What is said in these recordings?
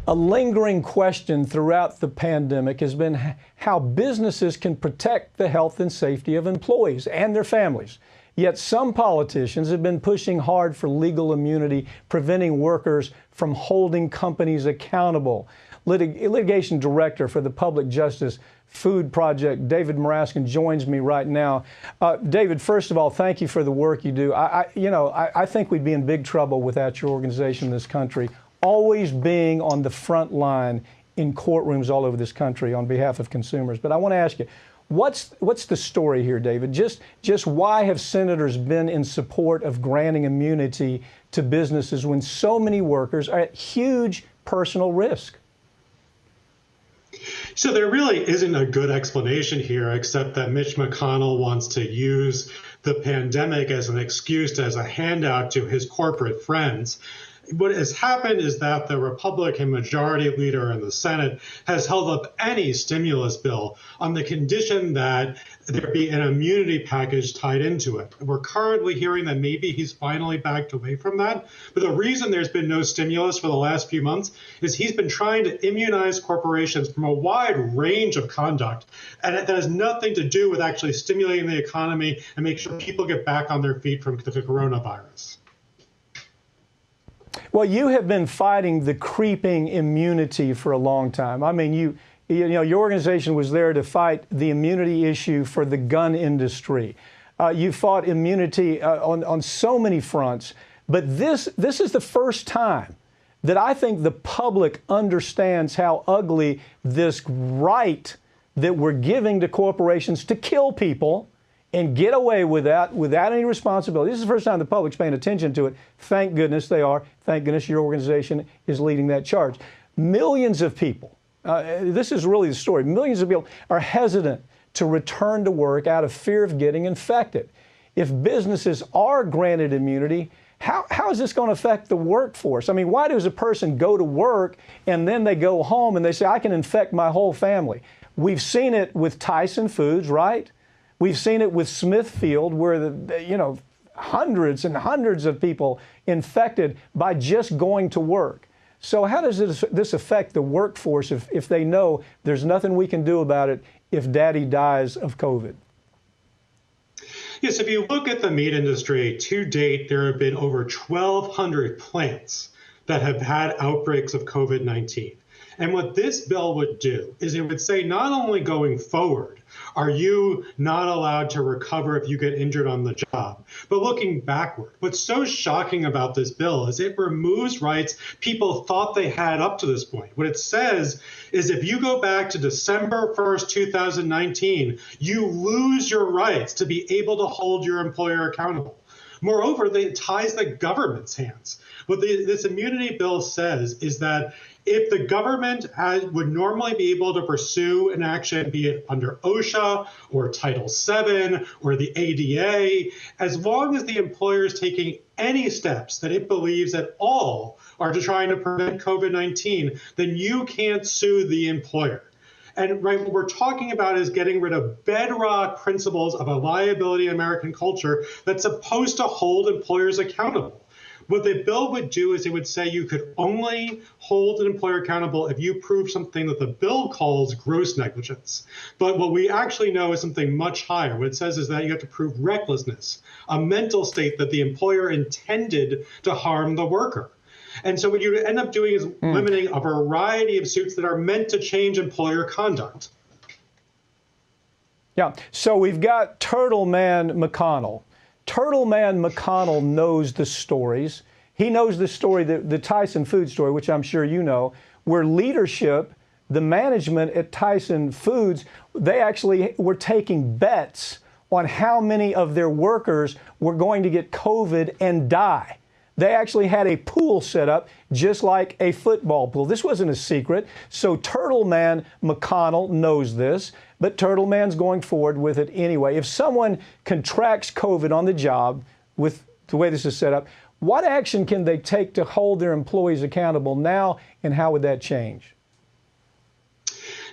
A lingering question throughout the pandemic has been how businesses can protect the health and safety of employees and their families. Yet some politicians have been pushing hard for legal immunity, preventing workers from holding companies accountable. Litigation director for the Public Justice Food Project, David Maraskin, joins me right now. David, first of all, thank you for the work you do. I think we'd be in big trouble without your organization in this country, always being on the front line in courtrooms all over this country on behalf of consumers. But I want to ask you, what's the story here, David? Just why have senators been in support of granting immunity to businesses when so many workers are at huge personal risk? So there really isn't a good explanation here, except that Mitch McConnell wants to use the pandemic as an excuse, as a handout to his corporate friends. What has happened is that the Republican majority leader in the Senate has held up any stimulus bill on the condition that there be an immunity package tied into it. We're currently hearing that maybe he's finally backed away from that. But the reason there's been no stimulus for the last few months is he's been trying to immunize corporations from a wide range of conduct. And that has nothing to do with actually stimulating the economy and make sure people get back on their feet from the coronavirus. Well, you have been fighting the creeping immunity for a long time. I mean, your organization was there to fight the immunity issue for the gun industry. You fought immunity on so many fronts. But this is the first time that I think the public understands how ugly this right that we're giving to corporations to kill people and get away with that without any responsibility. This is the first time the public's paying attention to it. Thank goodness they are. Thank goodness your organization is leading that charge. Millions of people, this is really the story, millions of people are hesitant to return to work out of fear of getting infected. If businesses are granted immunity, how is this going to affect the workforce? I mean, why does a person go to work and then they go home and they say, I can infect my whole family? We've seen it with Tyson Foods, right? We've seen it with Smithfield, where hundreds and hundreds of people infected by just going to work. So how does this affect the workforce if they know there's nothing we can do about it if daddy dies of COVID? Yes, if you look at the meat industry, to date, there have been over 1,200 plants that have had outbreaks of COVID-19. And what this bill would do is it would say not only going forward are you not allowed to recover if you get injured on the job, but looking backward. What's so shocking about this bill is it removes rights people thought they had up to this point. What it says is if you go back to December 1st, 2019, you lose your rights to be able to hold your employer accountable. Moreover, it ties the government's hands. What this immunity bill says is that if the government would normally be able to pursue an action, be it under OSHA or Title VII or the ADA, as long as the employer is taking any steps that it believes at all are to trying to prevent COVID-19, then you can't sue the employer. And right, what we're talking about is getting rid of bedrock principles of a liability in American culture that's supposed to hold employers accountable. What the bill would do is it would say you could only hold an employer accountable if you prove something that the bill calls gross negligence. But what we actually know is something much higher. What it says is that you have to prove recklessness, a mental state that the employer intended to harm the worker. And so what you end up doing is limiting a variety of suits that are meant to change employer conduct. Yeah, so we've got Turtle Man McConnell. Turtle Man McConnell knows the stories. He knows the story, the Tyson Foods story, which I'm sure you know, where leadership, the management at Tyson Foods, they actually were taking bets on how many of their workers were going to get COVID and die. They actually had a pool set up just like a football pool. This wasn't a secret. So Turtle Man McConnell knows this, but Turtle Man's going forward with it anyway. If someone contracts COVID on the job with the way this is set up, what action can they take to hold their employees accountable now, and how would that change?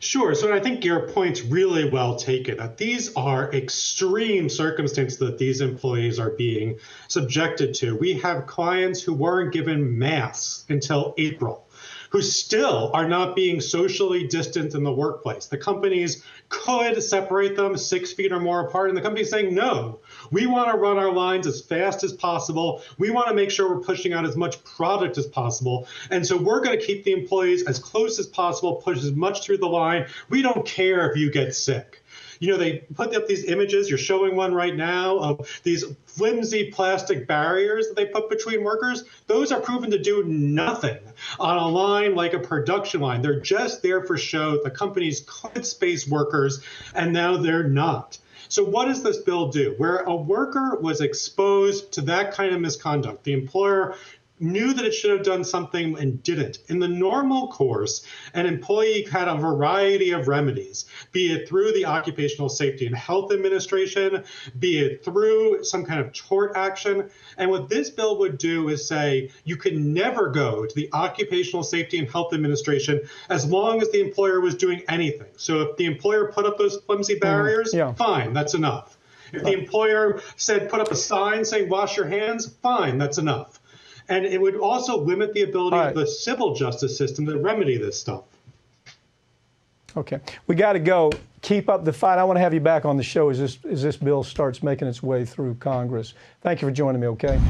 Sure. So I think your point's really well taken, that these are extreme circumstances that these employees are being subjected to. We have clients who weren't given masks until April, who still are not being socially distant in the workplace. The companies could separate them 6 feet or more apart, and the company's saying, no, we want to run our lines as fast as possible. We want to make sure we're pushing out as much product as possible. And so we're going to keep the employees as close as possible, push as much through the line. We don't care if you get sick. You know, they put up these images, you're showing one right now, of these flimsy plastic barriers that they put between workers. Those are proven to do nothing on a line like a production line. They're just there for show. The companies could space workers, and now they're not. So what does this bill do? Where a worker was exposed to that kind of misconduct, the employer knew that it should have done something and didn't. In the normal course, an employee had a variety of remedies, be it through the Occupational Safety and Health Administration, be it through some kind of tort action. And what this bill would do is say you can never go to the Occupational Safety and Health Administration as long as the employer was doing anything. So if the employer put up those flimsy barriers, fine, that's enough. If the employer said put up a sign saying wash your hands, fine, that's enough. And it would also limit the ability of the civil justice system to remedy this stuff. Okay. We got to go. Keep up the fight. I want to have you back on the show as this bill starts making its way through Congress. Thank you for joining me, okay?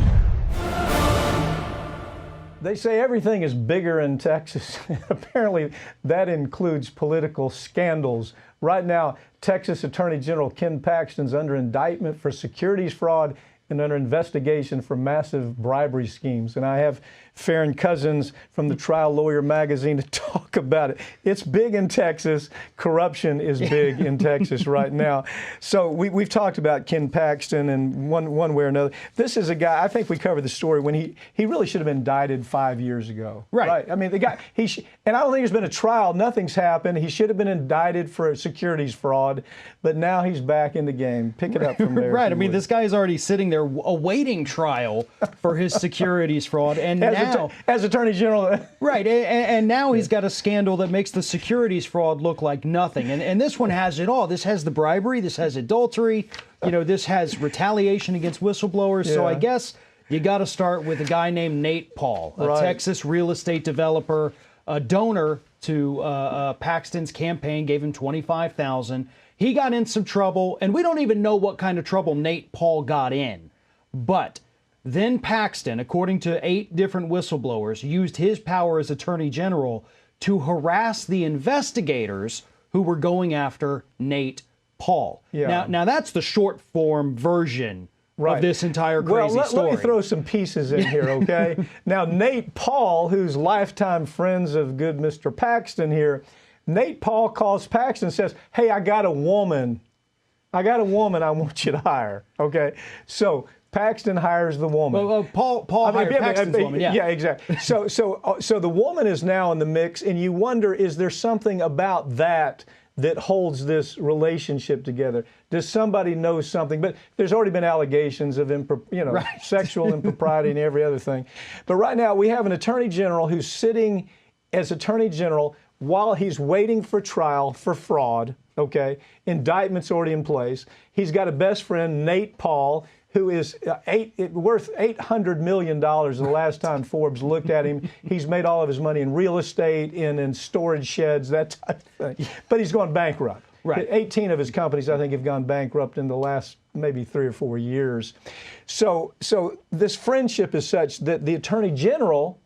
They say everything is bigger in Texas. Apparently, that includes political scandals. Right now, Texas Attorney General Ken Paxton's under indictment for securities fraud and under investigation for massive bribery schemes. And I have Farron Cousins from the Trial Lawyer magazine to talk about it. It's big in Texas. Corruption is big in Texas right now. So we've talked about Ken Paxton in one way or another. This is a guy, I think we covered the story when he really should have been indicted 5 years ago. Right. I mean, the guy, and I don't think there's been a trial. Nothing's happened. He should have been indicted for securities fraud, but now he's back in the game. Pick it up from there. Right. I mean, this guy is already sitting there awaiting trial for his securities fraud. And as Attorney General. Right. And now he's got a scandal that makes the securities fraud look like nothing. And this one has it all. This has the bribery. This has adultery. You know, this has retaliation against whistleblowers. Yeah. So I guess you got to start with a guy named Nate Paul, a Texas real estate developer, a donor to Paxton's campaign, gave him $25,000. He got in some trouble, and we don't even know what kind of trouble Nate Paul got in. But then Paxton, according to 8 different whistleblowers, used his power as Attorney General to harass the investigators who were going after Nate Paul. Yeah. Now that's the short form version of this entire crazy story. Let me throw some pieces in here, okay? Now, Nate Paul, who's lifetime friends of good Mr. Paxton here, Nate Paul calls Paxton and says, hey, I got a woman I want you to hire, okay? So Paxton hires the woman. Well, Paul hired Paxton's woman, yeah, exactly. So the woman is now in the mix, and you wonder, is there something about that holds this relationship together? Does somebody know something? But there's already been allegations of sexual impropriety and every other thing. But right now we have an attorney general who's sitting as attorney general while he's waiting for trial for fraud, okay? Indictment's already in place. He's got a best friend, Nate Paul, who is worth $800 million the last time Forbes looked at him. He's made all of his money in real estate, in storage sheds, that type of thing. But he's gone bankrupt. Right. 18 of his companies, I think, have gone bankrupt in the last maybe 3 or 4 years. So this friendship is such that the Attorney General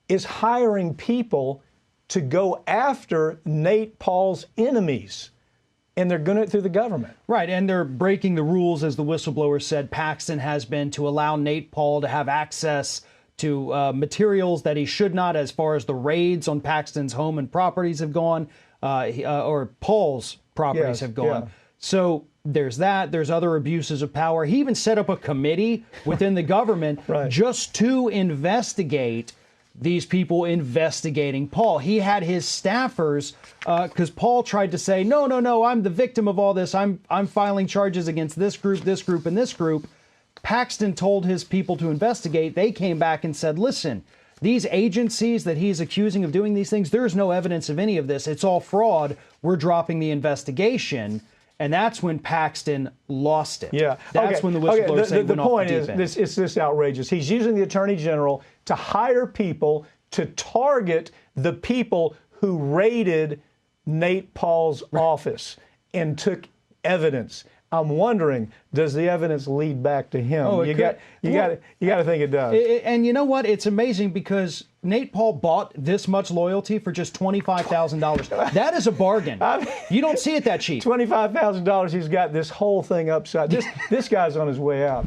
is hiring people to go after Nate Paul's enemies. And they're doing it through the government. Right, and they're breaking the rules, as the whistleblower said Paxton has been, to allow Nate Paul to have access to materials that he should not, as far as the raids on Paxton's home and properties have gone, or Paul's properties have gone. Yeah. So there's that. There's other abuses of power. He even set up a committee within the government just to investigate these people investigating Paul. He had his staffers, because Paul tried to say, no, I'm the victim of all this. I'm filing charges against this group, and this group. Paxton told his people to investigate. They came back and said, listen, these agencies that he's accusing of doing these things, there's no evidence of any of this. It's all fraud. We're dropping the investigation. And that's when Paxton lost it. Yeah, that's when the whistleblower went off the deep end. The point is, it's this outrageous. He's using the Attorney General to hire people to target the people who raided Nate Paul's office and took evidence. I'm wondering, does the evidence lead back to him? Oh, you got to think it does. And you know what? It's amazing because Nate Paul bought this much loyalty for just $25,000. That is a bargain. You don't see it that cheap. $25,000. He's got this whole thing upside. This guy's on his way out.